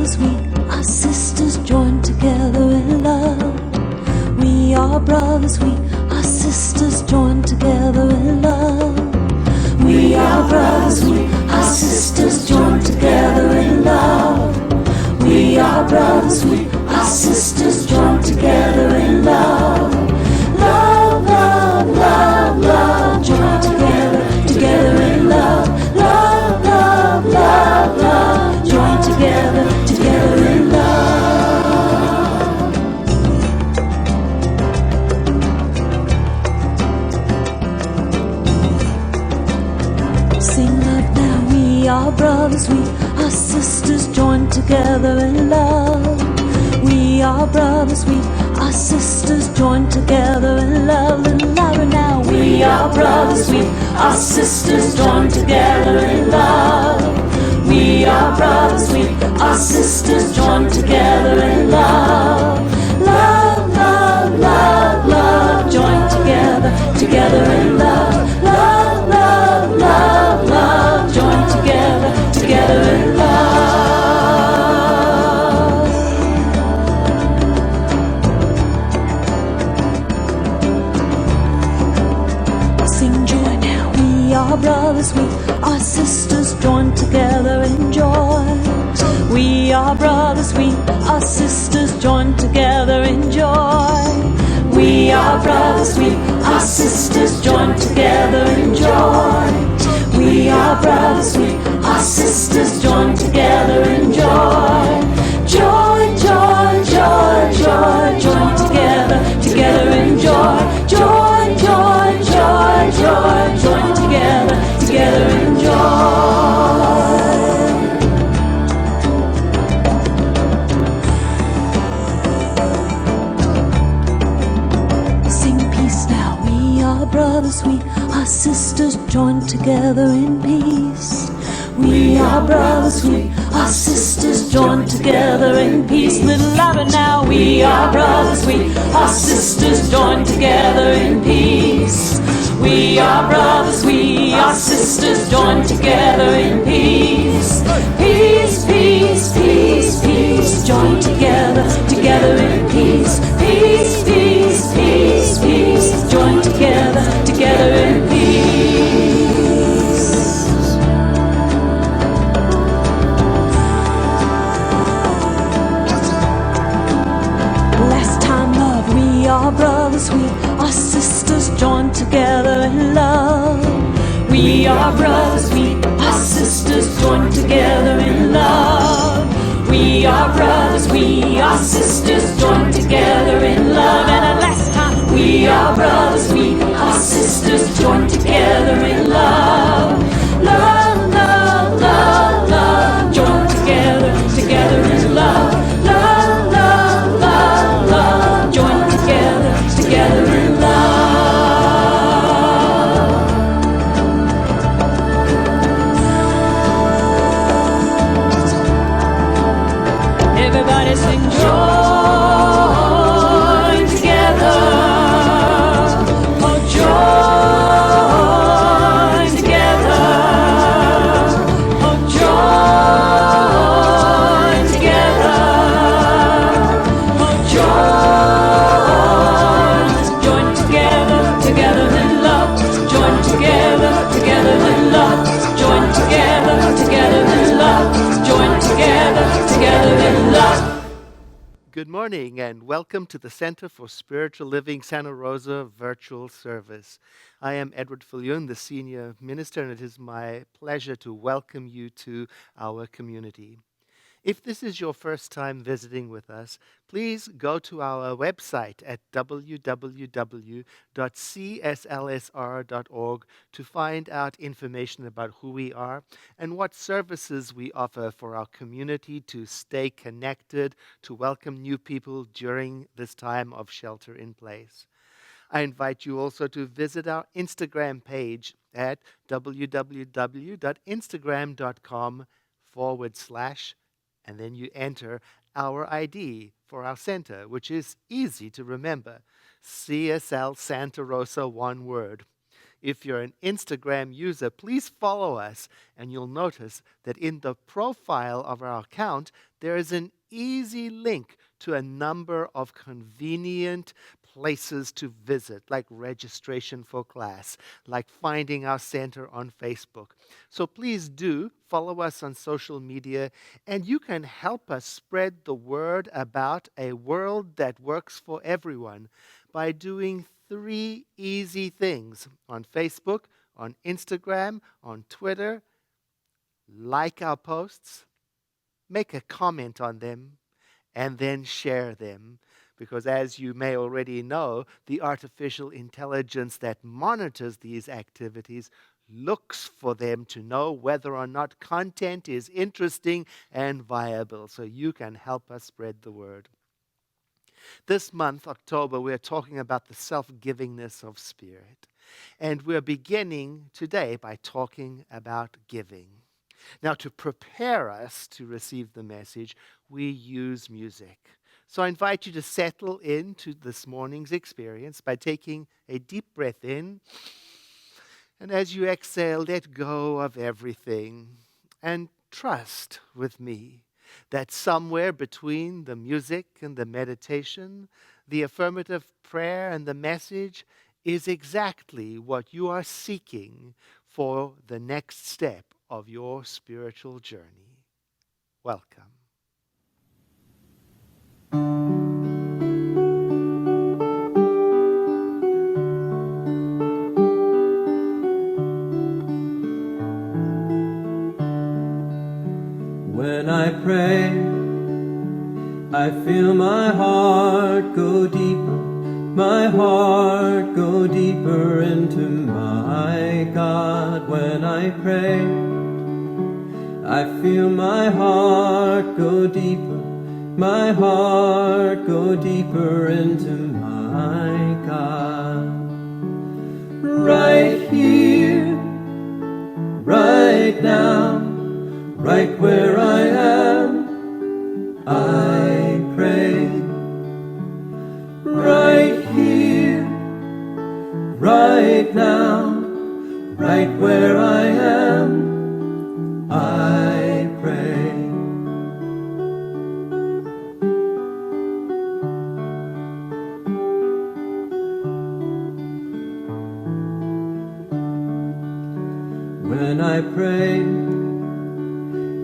brothers, we are sisters joined together in love. We are brothers, we are sisters joined together in love. We are brothers, we are sisters joined together in love. We are brothers, we are sisters joined together in love. Love, love, love, love, joined together, together in love. Love, love, love, love, joined together, together in love. Sing love now, we are brothers, we are sisters joined together in love. We are brothers, we are sisters joined together in love. Little louder now, we are brothers, we are sisters joined together in love. We are brothers, we are sisters joined together in love. Love, love, love, love, joined together, together in love. Love, love, love, love, joined together, together in love. Sing joy now, we are brothers, we are sisters joined together in joy. We are brothers, we are sisters joined together in joy. We are brothers, we are sisters joined together in joy. We are brothers, we are sisters joined together in joy. Joy, joy, joy, joy, joined together, together in joy. Joy, joy, joy, joy, joined together, together in joy. Sing peace now, we are brothers, we are sisters joined together in peace. We are brothers, we are sisters joined together in peace. Little louder now, we are brothers, we are sisters joined together in peace. We are brothers, we are sisters joined together in peace. Peace, peace, peace, peace, joined together, together in peace. Peace, peace, peace, peace, joined together, together in peace. Last time, love, we are brothers, we are sisters joined together in love. We are brothers, we are sisters joined together in love. We are brothers, we are sisters joined together in love. And last time, we are brothers, we are sisters joined together in love. Love, love, love, love, joined together, together in love. Love, love, love, love, joined together, together in love. Everybody sing joy together. Oh, joy together. Oh, joy together. Oh, joy. Join together, together in love. Join together, together in love. Join together, together in love. Join together, together in love. Good morning and welcome to the Center for Spiritual Living Santa Rosa virtual service. I am Edward Fillion, the Senior Minister, and it is my pleasure to welcome you to our community. If this is your first time visiting with us, please go to our website at www.cslsr.org to find out information about who we are and what services we offer for our community to stay connected, to welcome new people during this time of shelter in place. I invite you also to visit our Instagram page at www.instagram.com/, and then you enter our ID for our center, which is easy to remember, CSL Santa Rosa, one word. If you're an Instagram user, please follow us, and you'll notice that in the profile of our account, there is an easy link to a number of convenient places to visit, like registration for class, like finding our center on Facebook. So please do follow us on social media, and you can help us spread the word about a world that works for everyone by doing 3 easy things on Facebook, on Instagram, on Twitter. Like our posts, make a comment on them, and then share them. Because as you may already know, the artificial intelligence that monitors these activities looks for them to know whether or not content is interesting and viable. So you can help us spread the word. This month, October, we're talking about the self-givingness of spirit. And we're beginning today by talking about giving. Now, to prepare us to receive the message, we use music. So I invite you to settle into this morning's experience by taking a deep breath in. And as you exhale, let go of everything and trust with me that somewhere between the music and the meditation, the affirmative prayer and the message is exactly what you are seeking for the next step of your spiritual journey. Welcome. When I pray, I feel my heart go deeper, my heart go deeper into my God. When I pray, I feel my heart go deeper, my heart go deeper into my God. Right here, right now, right where I am, I pray. Right here, right now, right where I am, I pray. When I pray,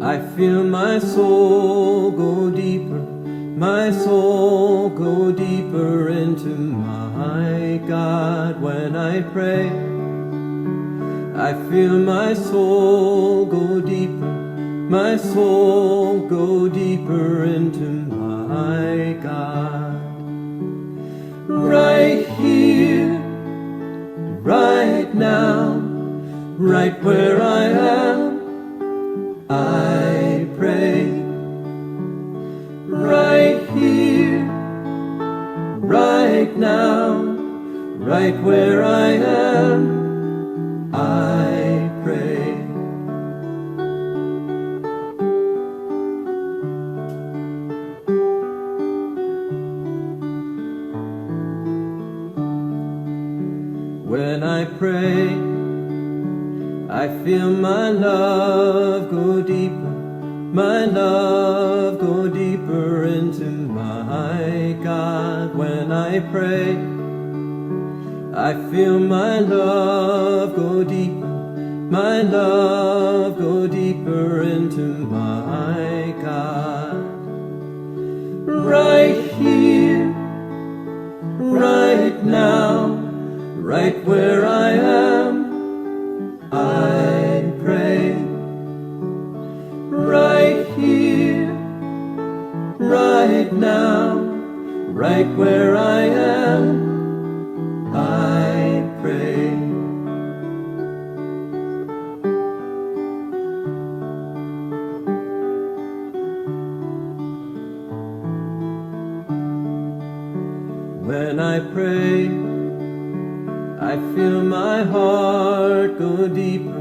I feel my soul go deeper, my soul go deeper into my God. When I pray, I feel my soul go deeper, my soul go deeper into my God. Right here, right now, right where I am, I pray. Right here, right now, right where I am, I pray. When I pray, I feel my love go deeper, my love go deeper into my God. When I pray, I feel my love go deeper, my love go deeper into my God. Right here, right now, right where I am, I pray. Right here, right now, right where I am, I pray. When I pray, I feel my heart go deeper,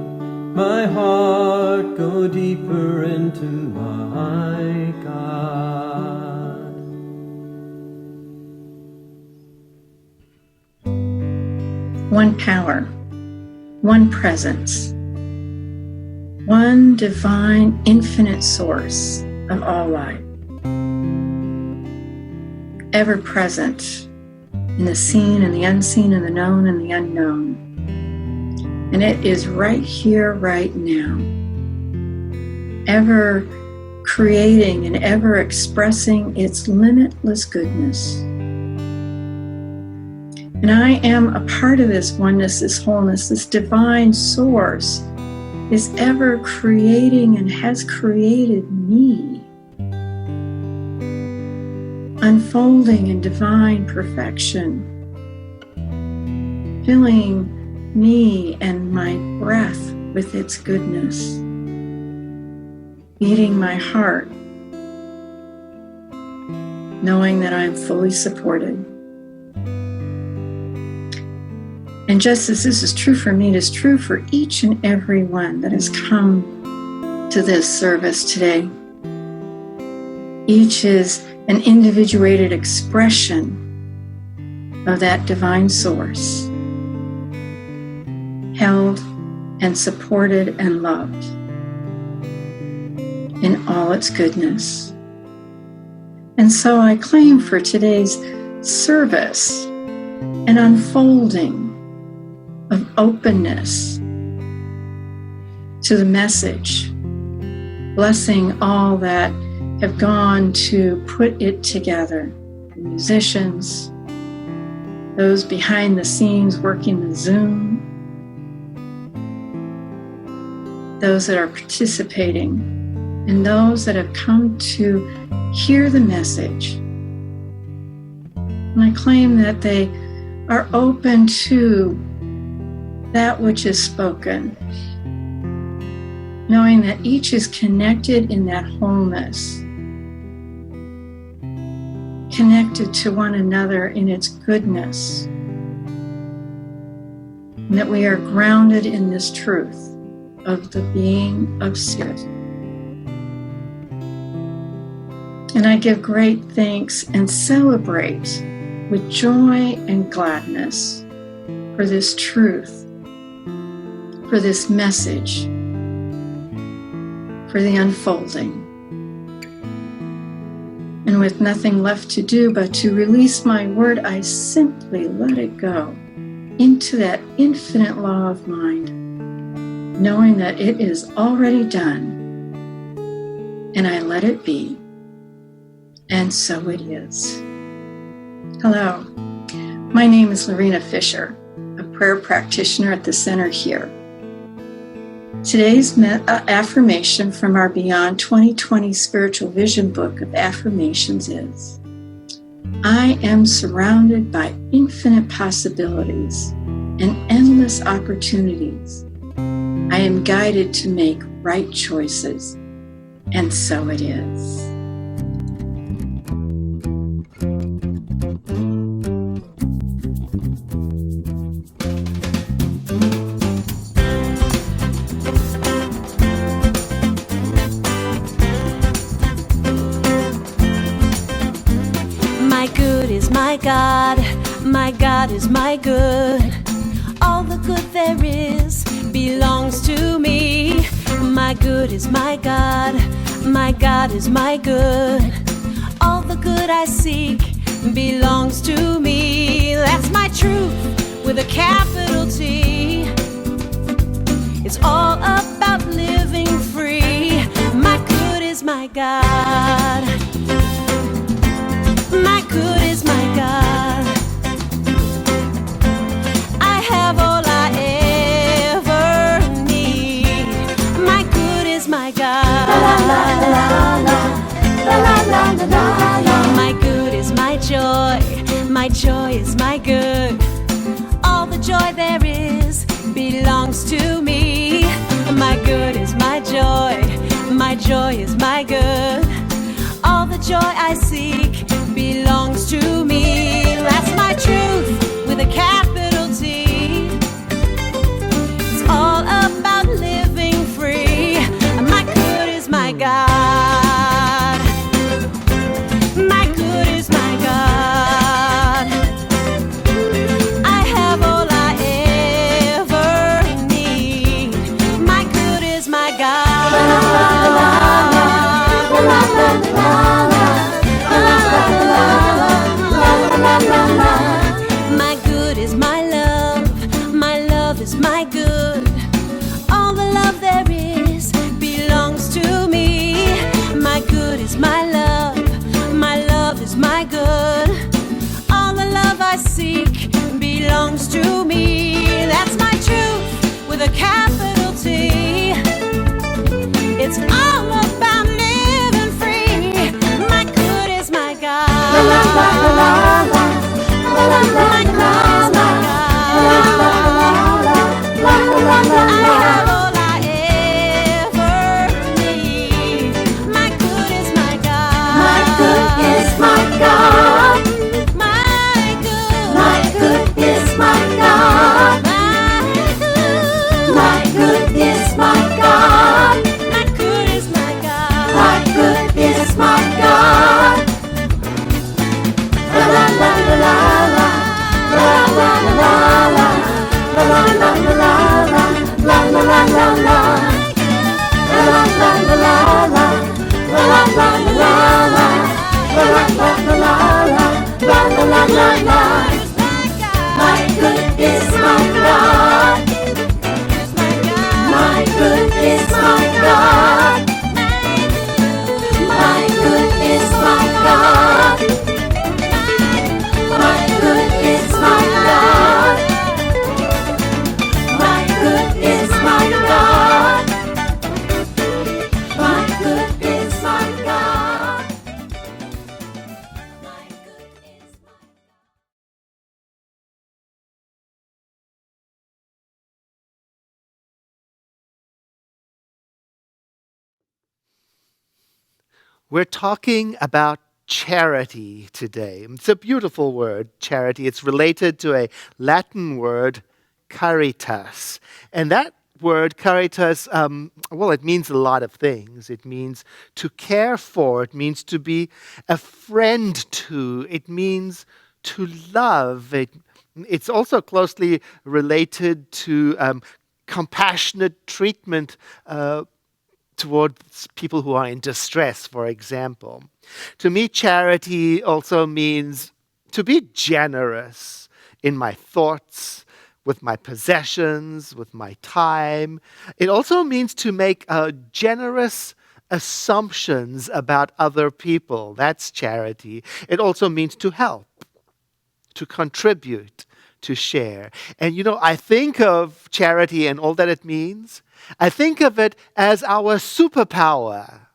my heart go deeper into my God. One power, one presence, one divine infinite source of all life, ever present in the seen and the unseen and the known and the unknown. And it is right here, right now, ever creating and ever expressing its limitless goodness. And I am a part of this oneness, this wholeness, this divine source is ever creating and has created me, unfolding in divine perfection, filling me and my breath with its goodness, beating my heart, knowing that I'm fully supported. And just as this is true for me, it is true for each and every one that has come to this service today. Each is an individuated expression of that divine source, held and supported and loved in all its goodness. And so I claim for today's service an unfolding of openness to the message, blessing all that have gone to put it together, the musicians, those behind the scenes working the Zoom, those that are participating, and those that have come to hear the message. And I claim that they are open to that which is spoken, knowing that each is connected in that wholeness, connected to one another in its goodness, and that we are grounded in this truth of the being of Spirit. And I give great thanks and celebrate with joy and gladness for this truth, for this message, for the unfolding. And with nothing left to do but to release my word, I simply let it go into that infinite law of mind, knowing that it is already done, and I let it be, and so it is. Hello, my name is Lorena Fisher, a prayer practitioner at the center here. Today's affirmation from our Beyond 2020 Spiritual Vision Book of Affirmations is, I am surrounded by infinite possibilities and endless opportunities. I am guided to make right choices, and so it is. My God is my good. All the good there is belongs to me. My good is my God is my good. All the good I seek belongs to me. That's my truth with a capital T. It's all about living free. My good is my God. My good is my God. I have all I ever need. My good is my God. My good is my joy. My joy is my good. All the joy there is belongs to me. My good is my joy. My joy is my good. All the joy I seek belongs to me. That's my truth with a capital T. It's all about living free. My good is my God. My good is my God. I have all I ever need. My good is my God. My good is my God. My good is my God. My good is my God. My good is my God. My good is my God. My good is my We're talking about charity today. It's a beautiful word, charity. It's related to a Latin word, caritas. And that word, caritas, well, it means a lot of things. It means to care for, it means to be a friend to, it means to love. It's also closely related to compassionate treatment towards people who are in distress, for example. To me, charity also means to be generous in my thoughts, with my possessions, with my time. It also means to make generous assumptions about other people. That's charity. It also means to help, to contribute, to share. And I think of charity and all that it means. I think of it as our superpower.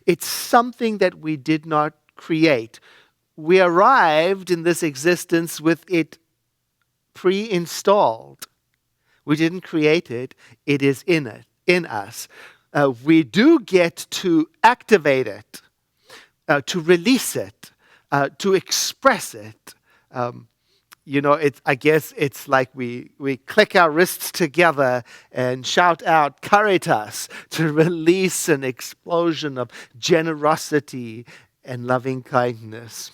It's something that we did not create. We arrived in this existence with it pre-installed. We didn't create it. It is in us. We do get to activate it, to release it, to express it. I guess it's like we click our wrists together and shout out caritas to release an explosion of generosity and loving kindness.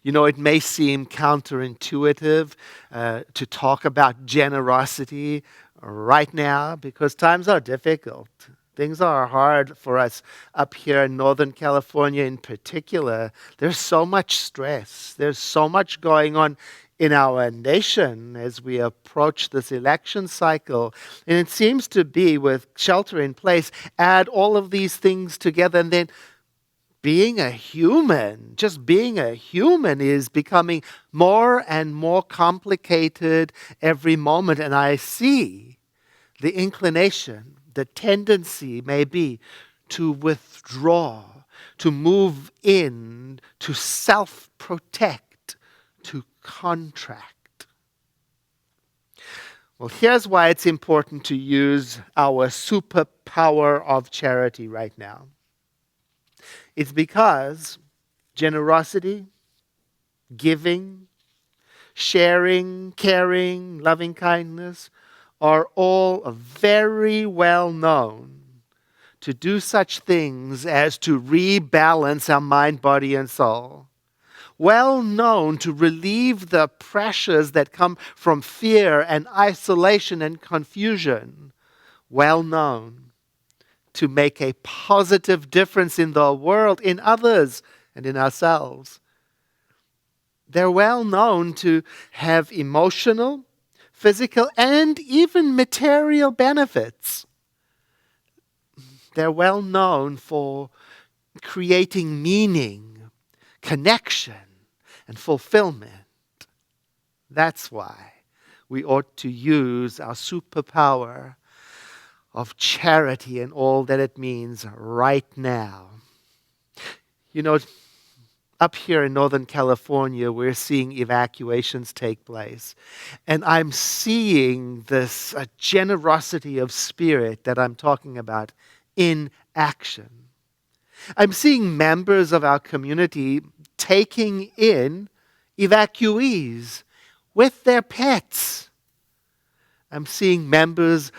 It may seem counterintuitive to talk about generosity right now because times are difficult. Things are hard for us up here in Northern California in particular. There's so much stress. There's so much going on in our nation as we approach this election cycle. And it seems to be, with shelter in place, add all of these things together, and then being a human, just being a human, is becoming more and more complicated every moment. And I see the inclination, the tendency may be to withdraw, to move in, to self-protect, to contract. Well, here's why it's important to use our superpower of charity right now. It's because generosity, giving, sharing, caring, loving kindness are all very well known to do such things as to rebalance our mind, body, and soul. Well known to relieve the pressures that come from fear and isolation and confusion. Well known to make a positive difference in the world, in others, and in ourselves. They're well known to have emotional, physical, and even material benefits. They're well known for creating meaning, connection, and fulfillment. That's why we ought to use our superpower of charity and all that it means right now. Up here in Northern California, we're seeing evacuations take place. And I'm seeing this generosity of spirit that I'm talking about in action. I'm seeing members of our community taking in evacuees with their pets. I'm seeing members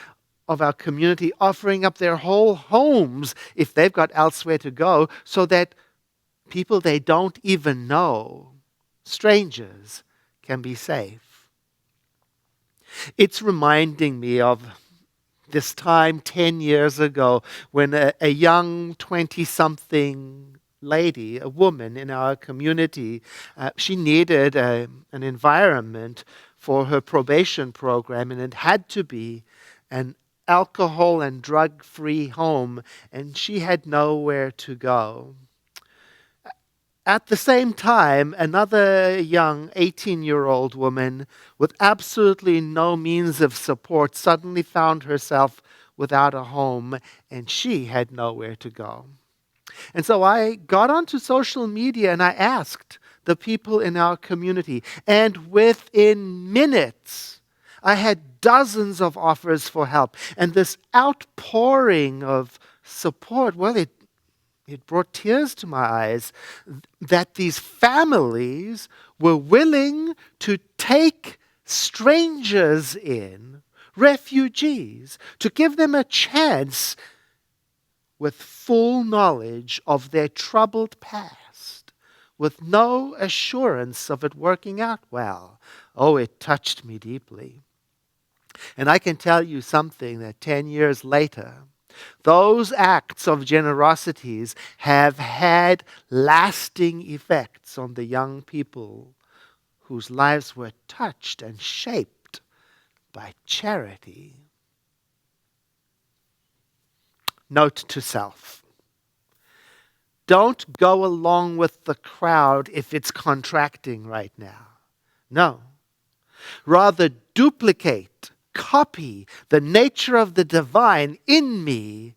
of our community offering up their whole homes if they've got elsewhere to go so that people they don't even know, strangers, can be safe. It's reminding me of this time 10 years ago when a young 20-something lady, a woman in our community, she needed an environment for her probation program, and it had to be an alcohol and drug-free home, and she had nowhere to go. At the same time, another young 18-year-old woman with absolutely no means of support suddenly found herself without a home, and she had nowhere to go. And so I got onto social media and I asked the people in our community, and within minutes, I had dozens of offers for help. And this outpouring of support, well, it brought tears to my eyes that these families were willing to take strangers in, refugees, to give them a chance with full knowledge of their troubled past, with no assurance of it working out well. Oh, it touched me deeply. And I can tell you something that 10 years later, those acts of generosities have had lasting effects on the young people whose lives were touched and shaped by charity. Note to self: don't go along with the crowd if it's contracting right now. No. Rather, duplicate, copy the nature of the divine in me,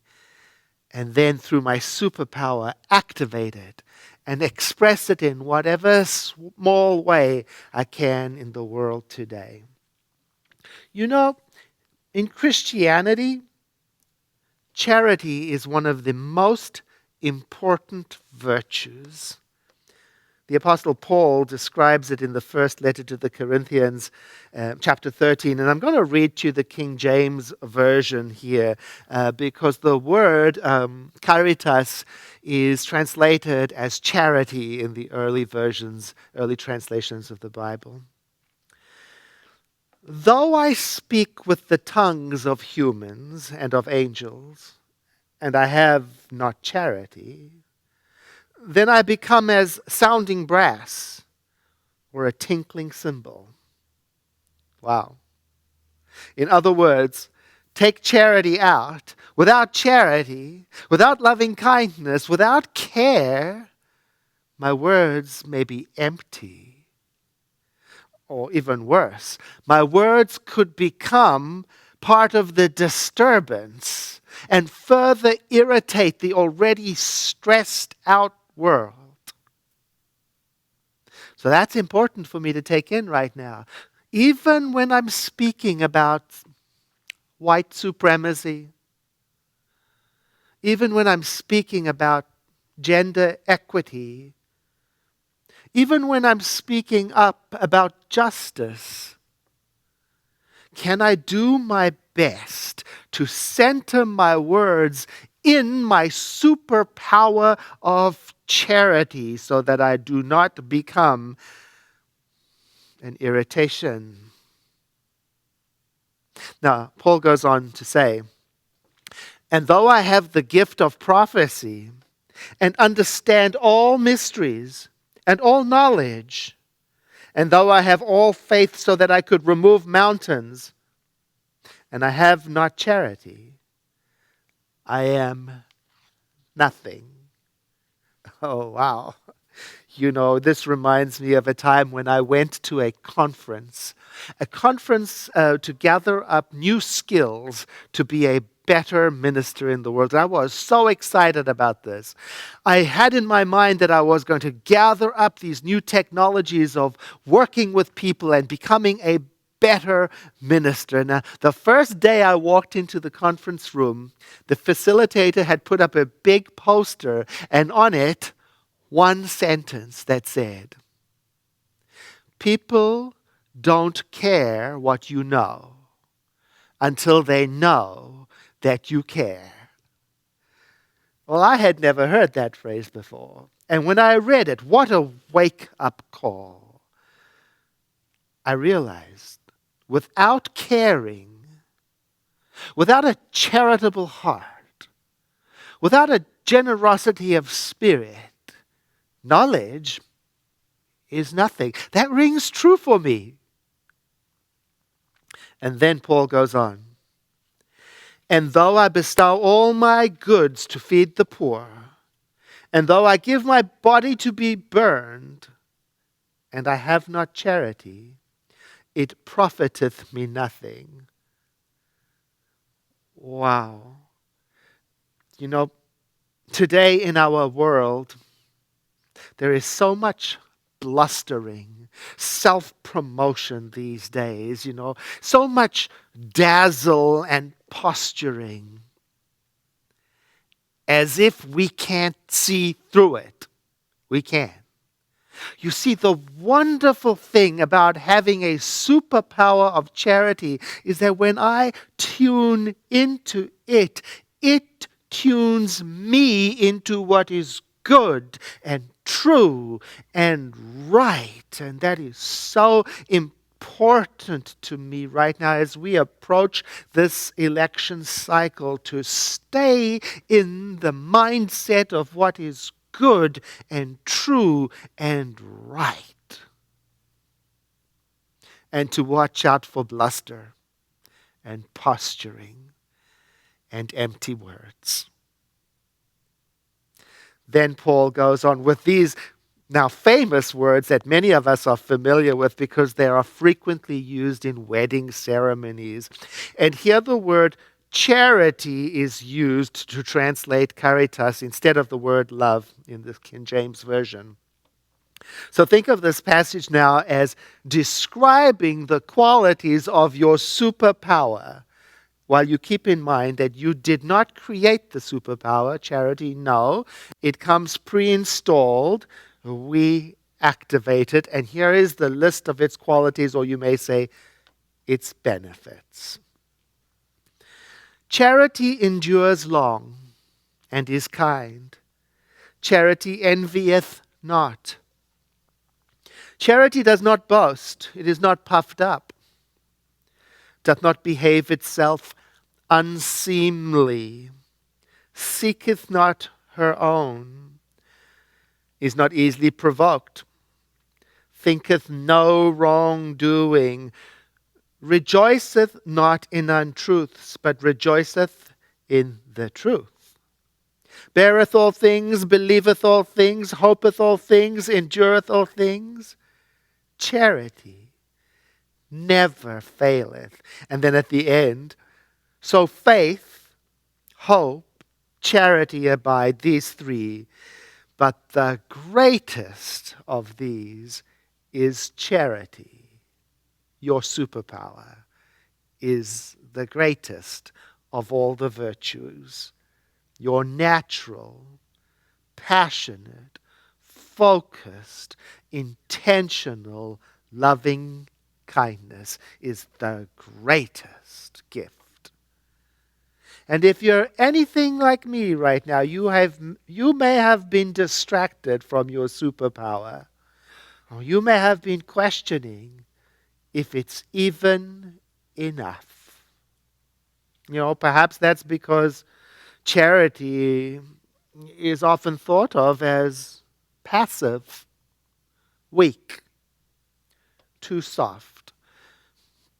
and then through my superpower activate it and express it in whatever small way I can in the world today. You know, in Christianity, charity is one of the most important virtues. The Apostle Paul describes it in the first letter to the Corinthians, chapter 13. And I'm going to read to you the King James Version here because the word caritas is translated as charity in the early versions, early translations of the Bible. Though I speak with the tongues of humans and of angels, and I have not charity, then I become as sounding brass or a tinkling cymbal. Wow. In other words, take charity out. Without charity, without loving kindness, without care, my words may be empty. Or even worse, my words could become part of the disturbance and further irritate the already stressed out world. So that's important for me to take in right now. Even when I'm speaking about white supremacy, even when I'm speaking about gender equity, even when I'm speaking up about justice, can I do my best to center my words in my superpower of charity so that I do not become an irritation? Now, Paul goes on to say, and though I have the gift of prophecy and understand all mysteries and all knowledge, and though I have all faith so that I could remove mountains, and I have not charity, I am nothing. Oh, wow. You know, this reminds me of a time when I went to a conference to gather up new skills to be a better minister in the world. And I was so excited about this. I had in my mind that I was going to gather up these new technologies of working with people and becoming a better minister. Now, the first day I walked into the conference room, the facilitator had put up a big poster, and on it, one sentence that said, people don't care what you know until they know that you care. Well, I had never heard that phrase before. And when I read it, what a wake-up call. I realized, without caring, without a charitable heart, without a generosity of spirit, knowledge is nothing. That rings true for me. And then Paul goes on. And though I bestow all my goods to feed the poor, and though I give my body to be burned, and I have not charity, it profiteth me nothing. Wow. You know, today in our world, there is so much blustering, self-promotion these days, so much dazzle and posturing, as if we can't see through it. We can. You see, the wonderful thing about having a superpower of charity is that when I tune into it, it tunes me into what is good and true and right. And that is so important to me right now as we approach this election cycle, to stay in the mindset of what is good and true and right, and to watch out for bluster and posturing and empty words. Then Paul goes on with these now famous words that many of us are familiar with because they are frequently used in wedding ceremonies. And here the word charity is used to translate caritas instead of the word love in the King James Version. So think of this passage now as describing the qualities of your superpower, while you keep in mind that you did not create the superpower, charity. No, it comes pre-installed. We activate it, and here is the list of its qualities, or you may say its benefits. Charity endures long and is kind. Charity envieth not. Charity does not boast. It is not puffed up. Doth not behave itself unseemly. Seeketh not her own. Is not easily provoked. Thinketh no wrongdoing. Rejoiceth not in untruths, but rejoiceth in the truth. Beareth all things, believeth all things, hopeth all things, endureth all things. Charity never faileth. And then at the end, so faith, hope, charity abide, these three. But the greatest of these is charity. Your superpower is the greatest of all the virtues. Your natural, passionate, focused, intentional, loving kindness is the greatest gift. And if you're anything like me right now, you may have been distracted from your superpower. Or you may have been questioning if it's even enough. Perhaps that's because charity is often thought of as passive, weak, too soft.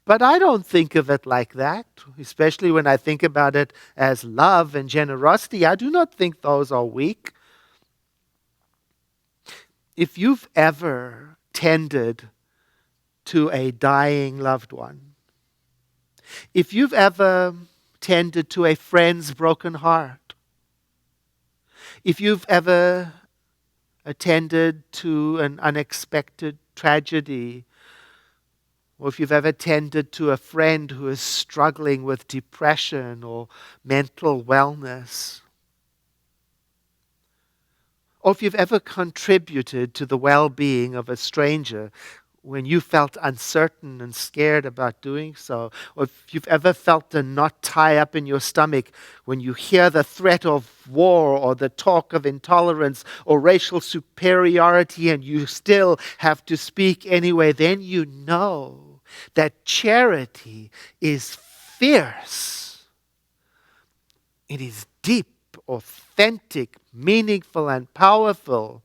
But I don't think of it like that, especially when I think about it as love and generosity. I do not think those are weak. If you've ever tended to a dying loved one, if you've ever tended to a friend's broken heart, if you've ever attended to an unexpected tragedy, or if you've ever tended to a friend who is struggling with depression or mental wellness, or if you've ever contributed to the well-being of a stranger when you felt uncertain and scared about doing so, or if you've ever felt a knot tie up in your stomach when you hear the threat of war or the talk of intolerance or racial superiority and you still have to speak anyway, then you know that charity is fierce. It is deep, authentic, meaningful, and powerful.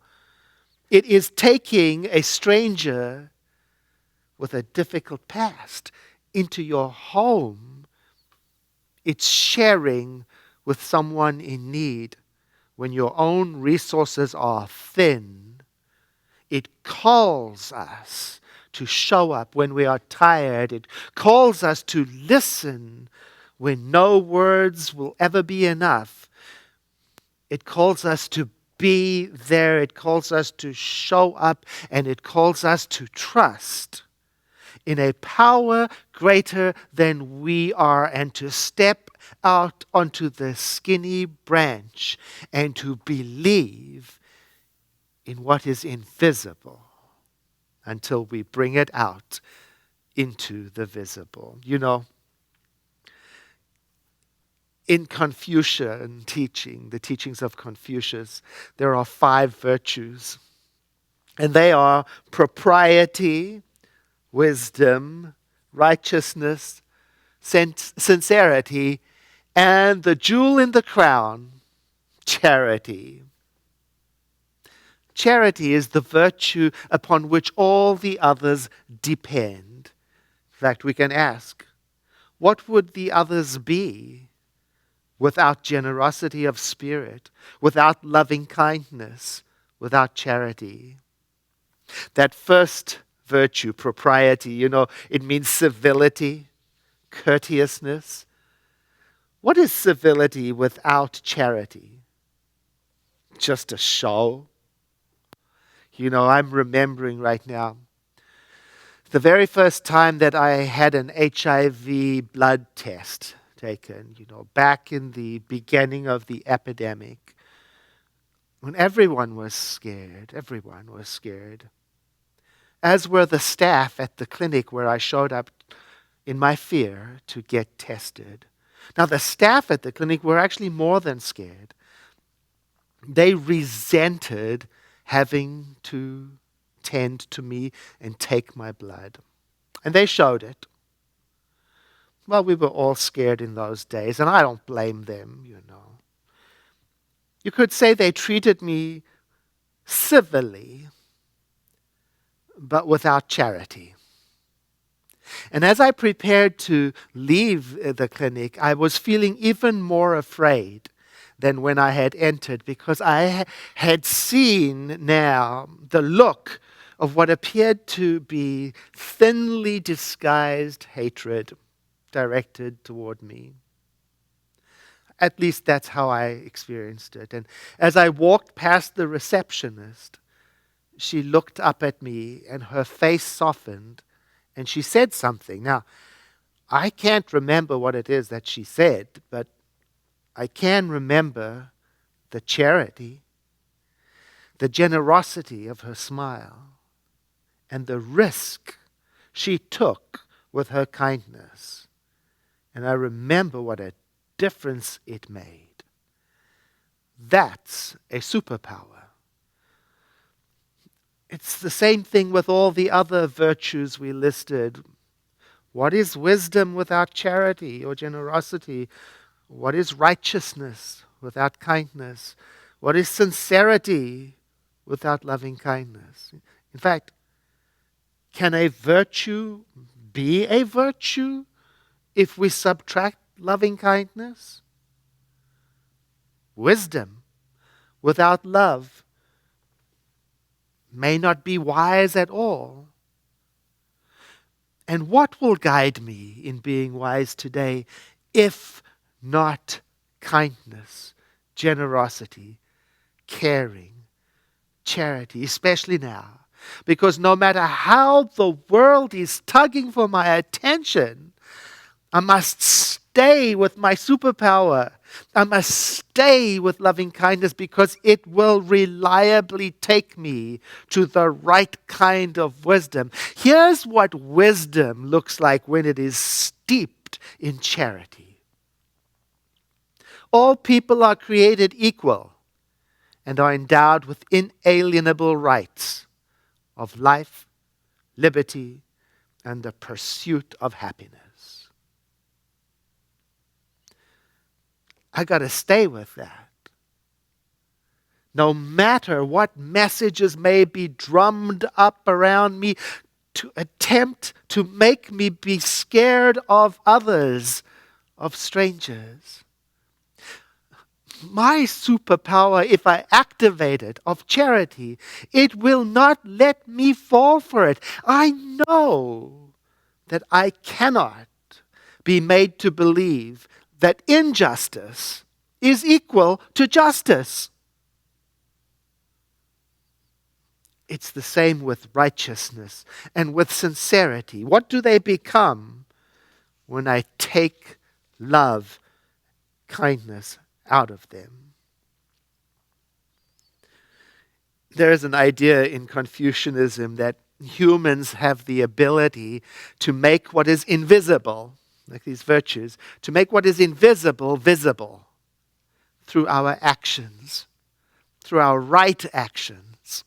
It is taking a stranger with a difficult past into your home. It's sharing with someone in need when your own resources are thin. It calls us to show up when we are tired. It calls us to listen when no words will ever be enough. It calls us to be there. It calls us to show up, and it calls us to trust in a power greater than we are, and to step out onto the skinny branch and to believe in what is invisible until we bring it out into the visible. You know, in Confucian teaching, the teachings of Confucius, there are 5 virtues. And they are propriety, wisdom, righteousness, sincerity, and the jewel in the crown, charity. Charity is the virtue upon which all the others depend. In fact, we can ask, what would the others be without generosity of spirit, without loving kindness, without charity? That first virtue, propriety, you know, it means civility, courteousness. What is civility without charity? Just a show. You know, I'm remembering right now the very first time that I had an HIV blood test taken, you know, back in the beginning of the epidemic, when everyone was scared, as were the staff at the clinic where I showed up in my fear to get tested. Now, the staff at the clinic were actually more than scared. They resented having to tend to me and take my blood. And they showed it. Well, we were all scared in those days, and I don't blame them, you know. You could say they treated me civilly, but without charity. And as I prepared to leave the clinic, I was feeling even more afraid than when I had entered, because I had seen now the look of what appeared to be thinly disguised hatred directed toward me. At least that's how I experienced it. And as I walked past the receptionist, she looked up at me and her face softened and she said something. Now, I can't remember what it is that she said, but I can remember the charity, the generosity of her smile, and the risk she took with her kindness. And I remember what a difference it made. That's a superpower. It's the same thing with all the other virtues we listed. What is wisdom without charity or generosity? What is righteousness without kindness? What is sincerity without loving kindness? In fact, can a virtue be a virtue if we subtract loving kindness? Wisdom without love may not be wise at all. And what will guide me in being wise today if not kindness, generosity, caring, charity, especially now? Because no matter how the world is tugging for my attention, I must stay with my superpower. I must stay with loving kindness, because it will reliably take me to the right kind of wisdom. Here's what wisdom looks like when it is steeped in charity. All people are created equal and are endowed with inalienable rights of life, liberty, and the pursuit of happiness. I got to stay with that. No matter what messages may be drummed up around me to attempt to make me be scared of others, of strangers. My superpower, if I activate it, of charity, it will not let me fall for it. I know that I cannot be made to believe that injustice is equal to justice. It's the same with righteousness and with sincerity. What do they become when I take love, kindness out of them? There is an idea in Confucianism that humans have the ability to make what is invisible, like these virtues, to make what is invisible visible through our actions, through our right actions,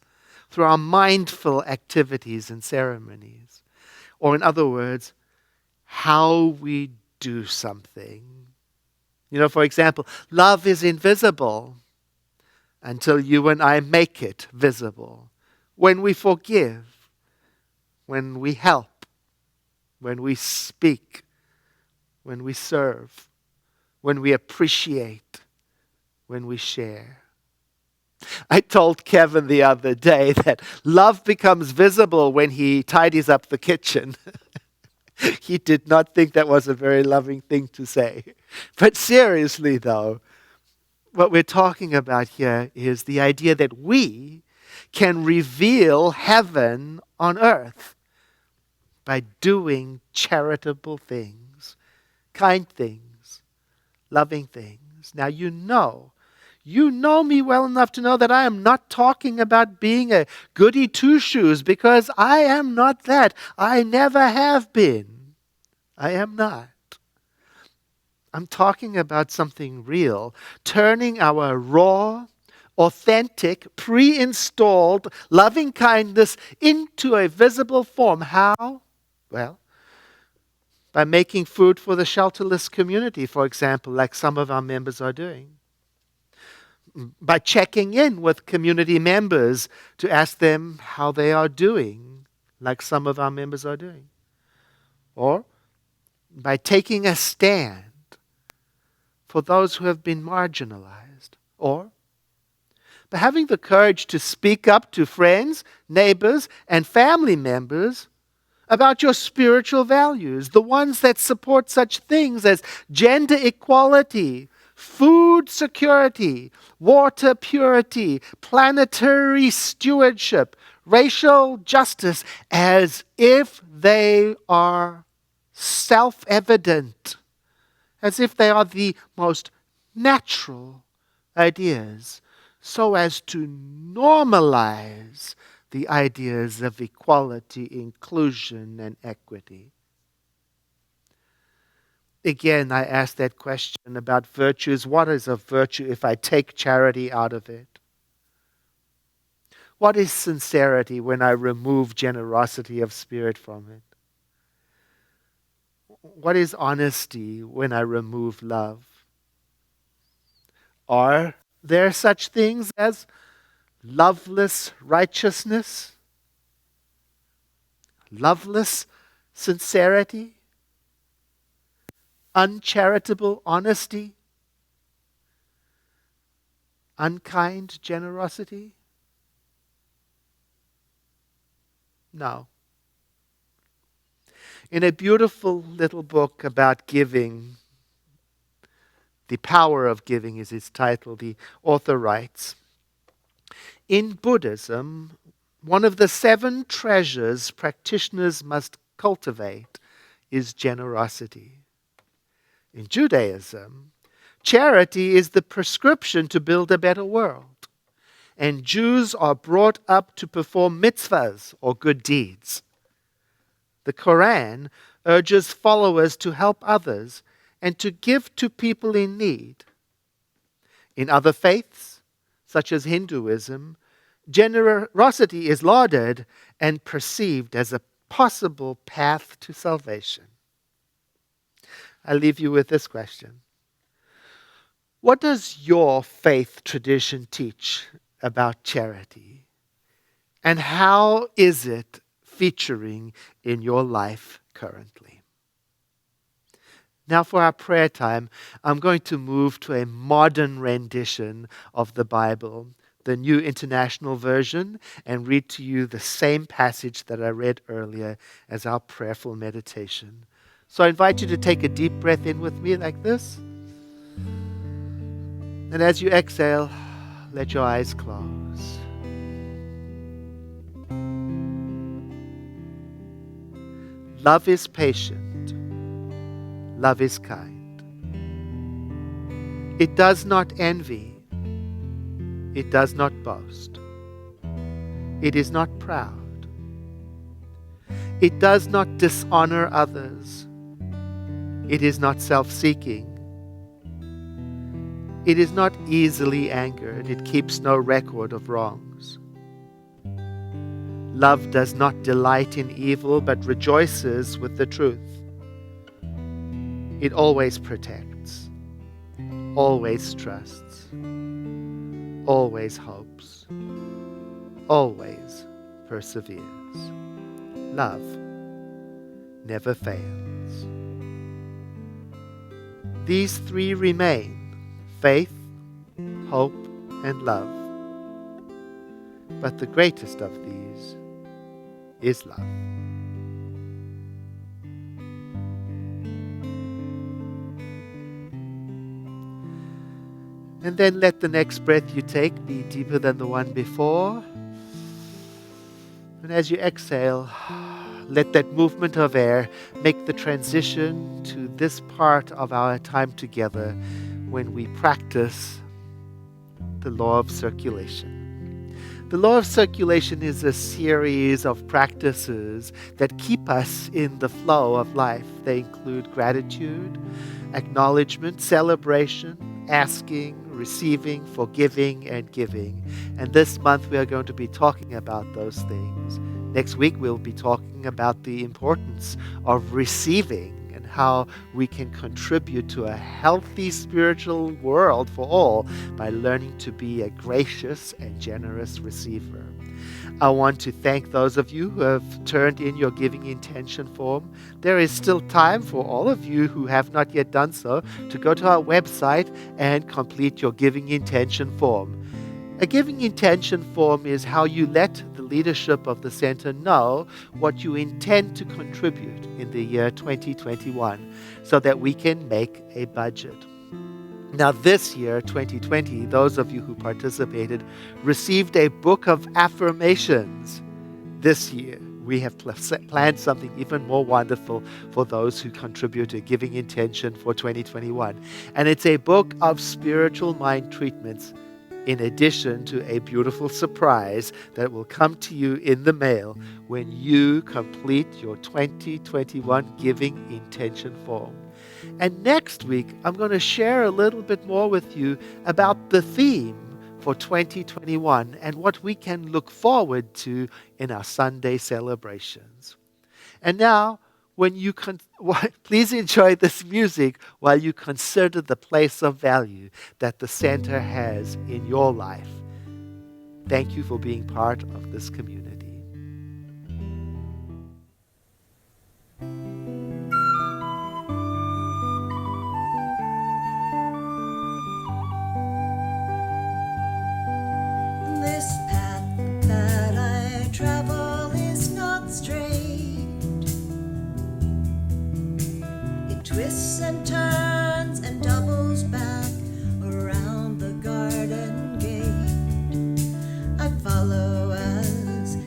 through our mindful activities and ceremonies. Or in other words, how we do something. You know, for example, love is invisible until you and I make it visible. When we forgive, when we help, when we speak, when we serve, when we appreciate, when we share. I told Kevin the other day that love becomes visible when he tidies up the kitchen. He did not think that was a very loving thing to say. But seriously, though, what we're talking about here is the idea that we can reveal heaven on earth by doing charitable things, kind things, loving things. Now, you know me well enough to know that I am not talking about being a goody two-shoes, because I am not that. I never have been. I am not. I'm talking about something real, turning our raw, authentic, pre-installed loving kindness into a visible form. How? Well, by making food for the shelterless community, for example, like some of our members are doing. By checking in with community members to ask them how they are doing, like some of our members are doing. Or by taking a stand for those who have been marginalized. Or by having the courage to speak up to friends, neighbors, and family members about your spiritual values, the ones that support such things as gender equality, food security, water purity, planetary stewardship, racial justice, as if they are self-evident, as if they are the most natural ideas, so as to normalize the ideas of equality, inclusion, and equity. Again, I ask that question about virtues. What is a virtue if I take charity out of it? What is sincerity when I remove generosity of spirit from it? What is honesty when I remove love? Are there such things as loveless righteousness? Loveless sincerity? Uncharitable honesty? Unkind generosity? No. In a beautiful little book about giving, The Power of Giving is its title, the author writes, in Buddhism, one of the 7 treasures practitioners must cultivate is generosity. In Judaism, charity is the prescription to build a better world, and Jews are brought up to perform mitzvahs or good deeds. The Quran urges followers to help others and to give to people in need. In other faiths, such as Hinduism, generosity is lauded and perceived as a possible path to salvation. I leave you with this question. What does your faith tradition teach about charity? And how is it featuring in your life currently? Now for our prayer time, I'm going to move to a modern rendition of the Bible, the New International Version, and read to you the same passage that I read earlier as our prayerful meditation. So I invite you to take a deep breath in with me like this. And as you exhale, let your eyes close. Love is patient. Love is kind. It does not envy. It does not boast. It is not proud. It does not dishonor others. It is not self-seeking. It is not easily angered. It keeps no record of wrongs. Love does not delight in evil, but rejoices with the truth. It always protects, always trusts, always hopes, always perseveres. Love never fails. These three remain: faith, hope, and love. But the greatest of these is love. And then let the next breath you take be deeper than the one before. And as you exhale, let that movement of air make the transition to this part of our time together when we practice the law of circulation. The law of circulation is a series of practices that keep us in the flow of life. They include gratitude, acknowledgement, celebration, asking, receiving, forgiving, and giving. And this month we are going to be talking about those things. Next week we'll be talking about the importance of receiving and how we can contribute to a healthy spiritual world for all by learning to be a gracious and generous receiver. I want to thank those of you who have turned in your giving intention form. There is still time for all of you who have not yet done so to go to our website and complete your giving intention form. A giving intention form is how you let the leadership of the center know what you intend to contribute in the year 2021 so that we can make a budget. Now this year, 2020, those of you who participated received a book of affirmations. This year, we have planned something even more wonderful for those who contribute to Giving Intention for 2021. And it's a book of spiritual mind treatments in addition to a beautiful surprise that will come to you in the mail when you complete your 2021 Giving Intention form. And next week, I'm going to share a little bit more with you about the theme for 2021 and what we can look forward to in our Sunday celebrations. And now, please enjoy this music while you consider the place of value that the center has in your life. Thank you for being part of this community. This path that I travel is not straight. It twists and turns and doubles back around the garden gate. I follow as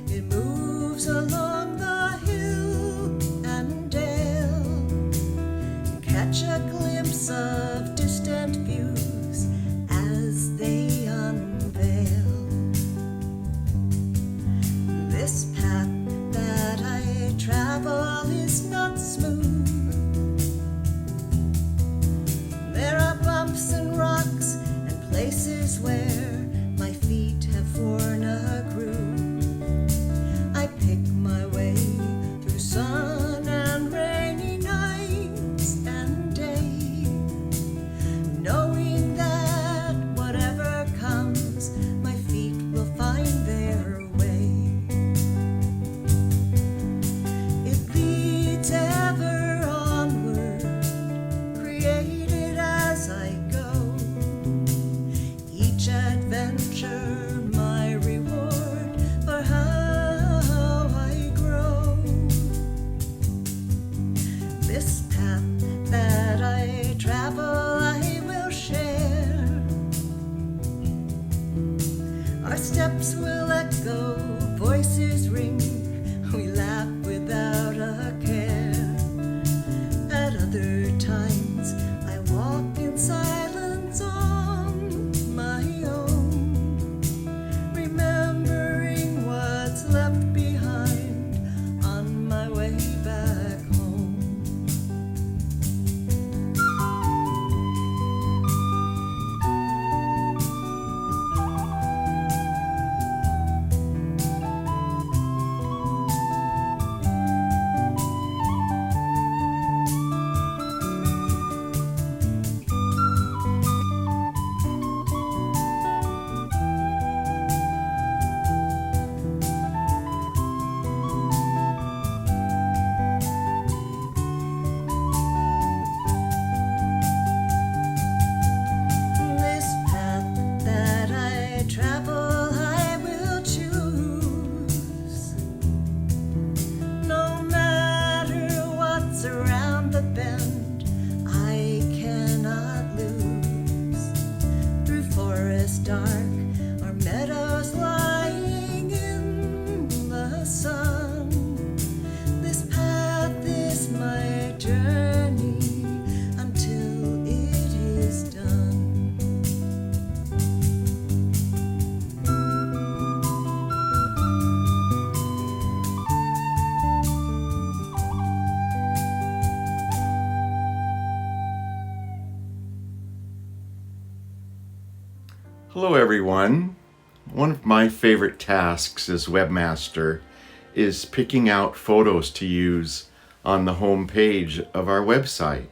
Our steps will echo, voices ring. We laugh without a care. At other times, I walk in silence on my own, remembering what's left behind on my way back home. This path that I travel, I will choose. No matter what's around the bend, I cannot lose. Through forest dark or meadows lying in the sun, this path is my journey until it is done. Hello everyone. One of my favorite tasks as webmaster is picking out photos to use on the home page of our website.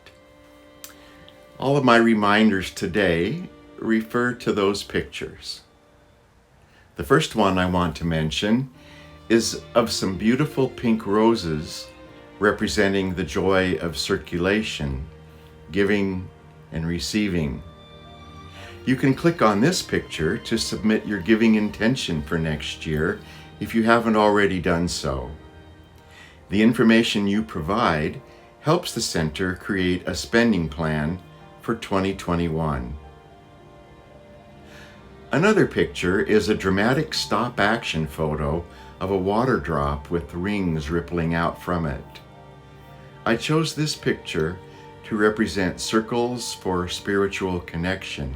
All of my reminders today refer to those pictures. The first one I want to mention is of some beautiful pink roses representing the joy of circulation, giving and receiving. You can click on this picture to submit your giving intention for next year if you haven't already done so. The information you provide helps the center create a spending plan for 2021. Another picture is a dramatic stop-action photo of a water drop with rings rippling out from it. I chose this picture to represent Circles for Spiritual Connection.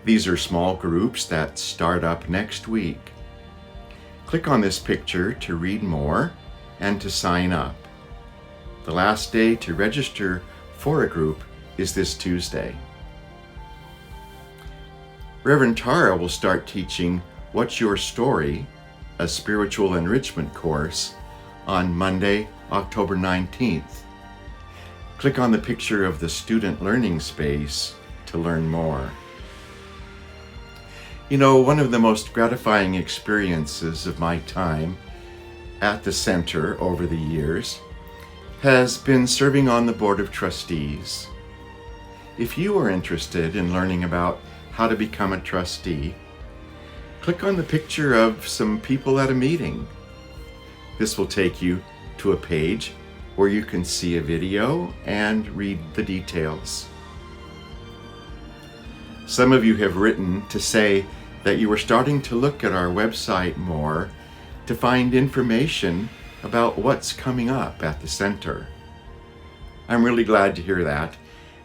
These are small groups that start up next week. Click on this picture to read more and to sign up. The last day to register for a group is this Tuesday. Reverend Tara will start teaching What's Your Story, a spiritual enrichment course, on Monday, October 19th. Click on the picture of the student learning space to learn more. You know, one of the most gratifying experiences of my time at the center over the years has been serving on the Board of Trustees. If you are interested in learning about how to become a trustee, click on the picture of some people at a meeting. This will take you to a page where you can see a video and read the details. Some of you have written to say that you are starting to look at our website more to find information about what's coming up at the center. I'm really glad to hear that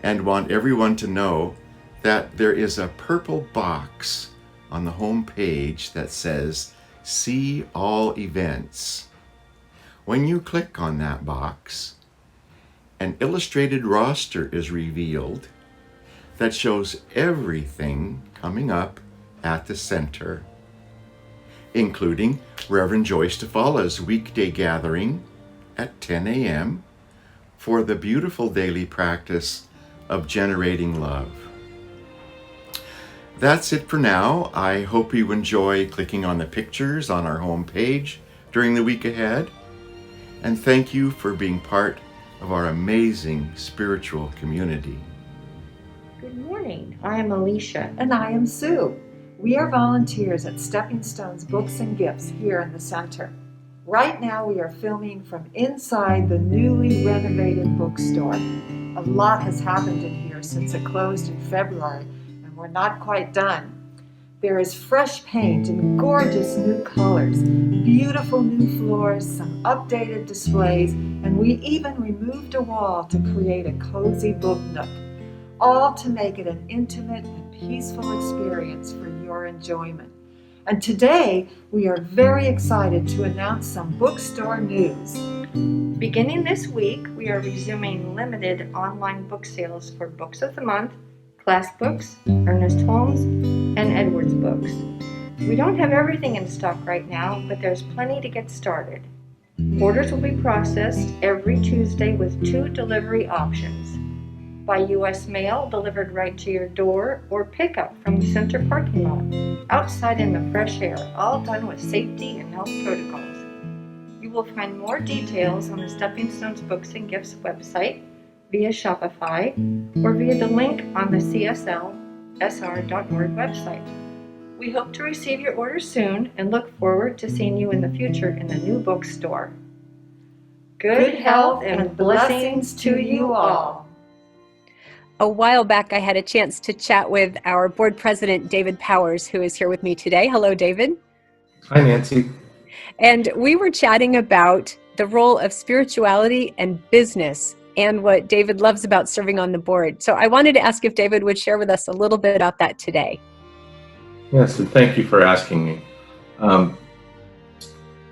and want everyone to know that there is a purple box on the home page that says See All Events. When you click on that box, an illustrated roster is revealed that shows everything coming up at the center, including Reverend Joyce Tafala's weekday gathering at 10 a.m. for the beautiful daily practice of generating love. That's it for now. I hope you enjoy clicking on the pictures on our home page during the week ahead, and thank you for being part of our amazing spiritual community. Good morning. I am Alicia. And I am Sue. We are volunteers at Stepping Stones Books and Gifts here in the center. Right now we are filming from inside the newly renovated bookstore. A lot has happened in here since it closed in February, and we're not quite done. There is fresh paint and gorgeous new colors, beautiful new floors, some updated displays, and we even removed a wall to create a cozy book nook, all to make it an intimate and peaceful experience for your enjoyment. And today, we are very excited to announce some bookstore news. Beginning this week, we are resuming limited online book sales for Books of the Month, Class Books, Ernest Holmes, and Edwards Books. We don't have everything in stock right now, but there's plenty to get started. Orders will be processed every Tuesday with 2 delivery options: by U.S. mail delivered right to your door, or pickup from the center parking lot, outside in the fresh air, all done with safety and health protocols. You will find more details on the Stepping Stones Books and Gifts website, via Shopify, or via the link on the cslsr.org website. We hope to receive your order soon and look forward to seeing you in the future in the new bookstore. Good health and blessings to you all. A while back, I had a chance to chat with our board president, David Powers, who is here with me today. Hello, David. Hi, Nancy. And we were chatting about the role of spirituality and business and what David loves about serving on the board. So I wanted to ask if David would share with us a little bit about that today. Yes, and thank you for asking me.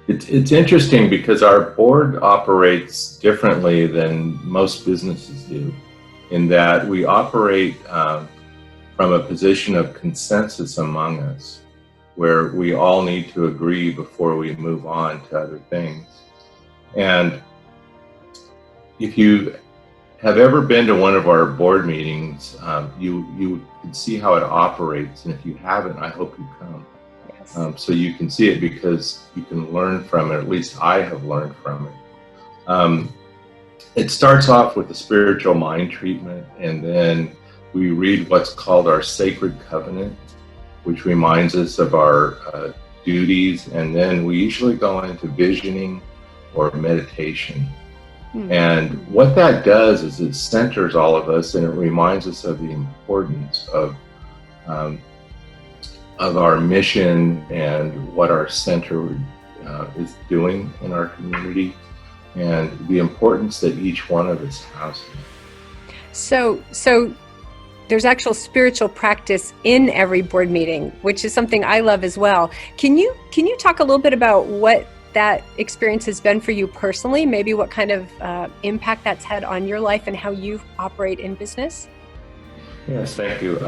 It's interesting because our board operates differently than most businesses do, in that we operate from a position of consensus among us, where we all need to agree before we move on to other things. And if you have ever been to one of our board meetings, you can see how it operates. And if you haven't, I hope you come. Yes. So you can see it, because you can learn from it. At least I have learned from it. It starts off with the spiritual mind treatment, and then we read what's called our sacred covenant, which reminds us of our duties, and then we usually go into visioning or meditation. And what that does is it centers all of us, and it reminds us of the importance of our mission and what our center is doing in our community, and the importance that each one of us has. So there's actual spiritual practice in every board meeting, which is something I love as well. Can you talk a little bit about what that experience has been for you personally, maybe what kind of impact that's had on your life and how you operate in business? Yes, thank you.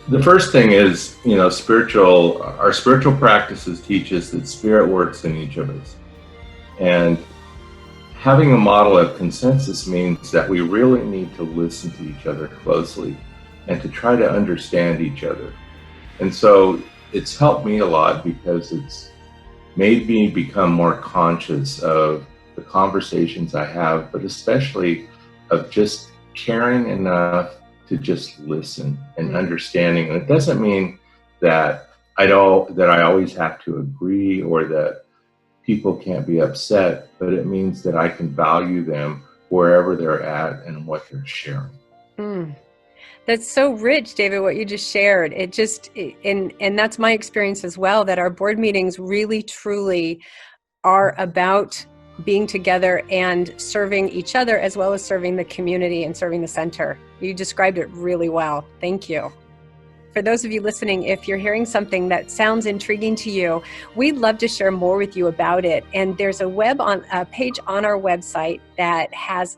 The first thing is, our spiritual practices teach us that spirit works in each of us. And having a model of consensus means that we really need to listen to each other closely and to try to understand each other. And so it's helped me a lot, because it's made me become more conscious of the conversations I have, but especially of just caring enough to just listen and understanding. And it doesn't mean that I always have to agree or that people can't be upset, but it means that I can value them wherever they're at and what they're sharing. That's so rich, David, what you just shared. And that's my experience as well, that our board meetings really, truly are about being together and serving each other, as well as serving the community and serving the center. You described it really well. Thank you. For those of you listening, if you're hearing something that sounds intriguing to you, we'd love to share more with you about it. And there's a page on our website that has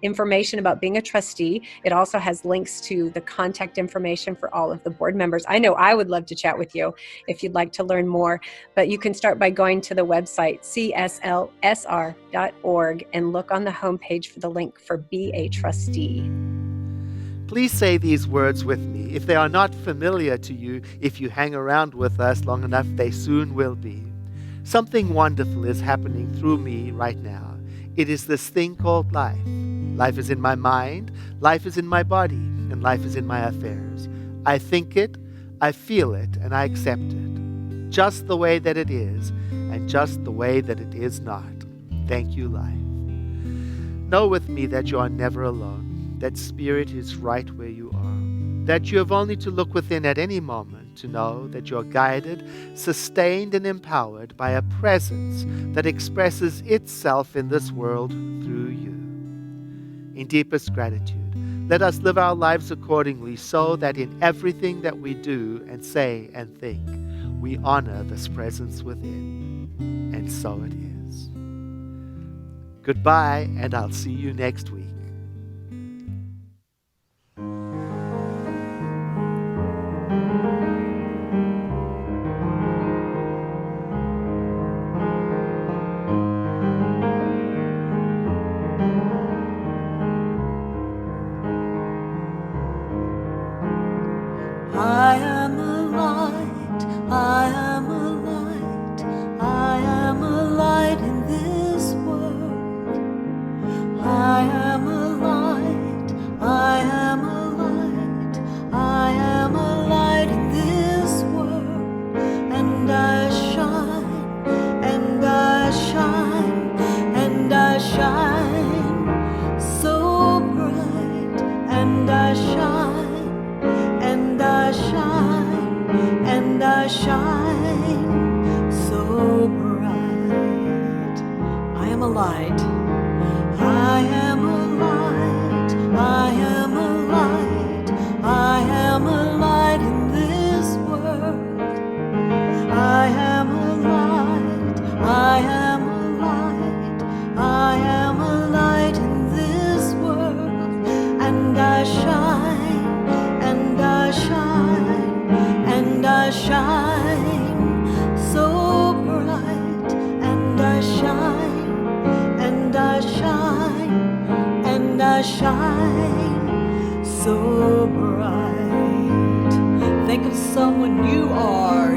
information about being a trustee. It also has links to the contact information for all of the board members. I know I would love to chat with you if you'd like to learn more, but you can start by going to the website cslsr.org and look on the homepage for the link for Be a Trustee. Please say these words with me. If they are not familiar to you, if you hang around with us long enough, they soon will be. Something wonderful is happening through me right now. It is this thing called life. Life is in my mind, life is in my body, and life is in my affairs. I think it, I feel it, and I accept it. Just the way that it is, and just the way that it is not. Thank you, life. Know with me that you are never alone. That spirit is right where you are. that you have only to look within at any moment to know that you're guided, sustained, and empowered by a presence that expresses itself in this world through you. In deepest gratitude, let us live our lives accordingly so that in everything that we do and say and think, we honor this presence within. And so it is. Goodbye, and I'll see you next week. I am a light, I am a light, I am a light in this world. I am a light, I am a light, I am a light in this world. And I shine, and I shine, and I shine so bright, and I shine. And I shine, and I shine so bright. I am a light. I am a light. I am a light. I am a light in this world. I am a light. I am a light. I am a light in this world. And I shine. And I shine, and I shine so bright, and I shine, and I shine, and I shine so bright. Think of someone you are.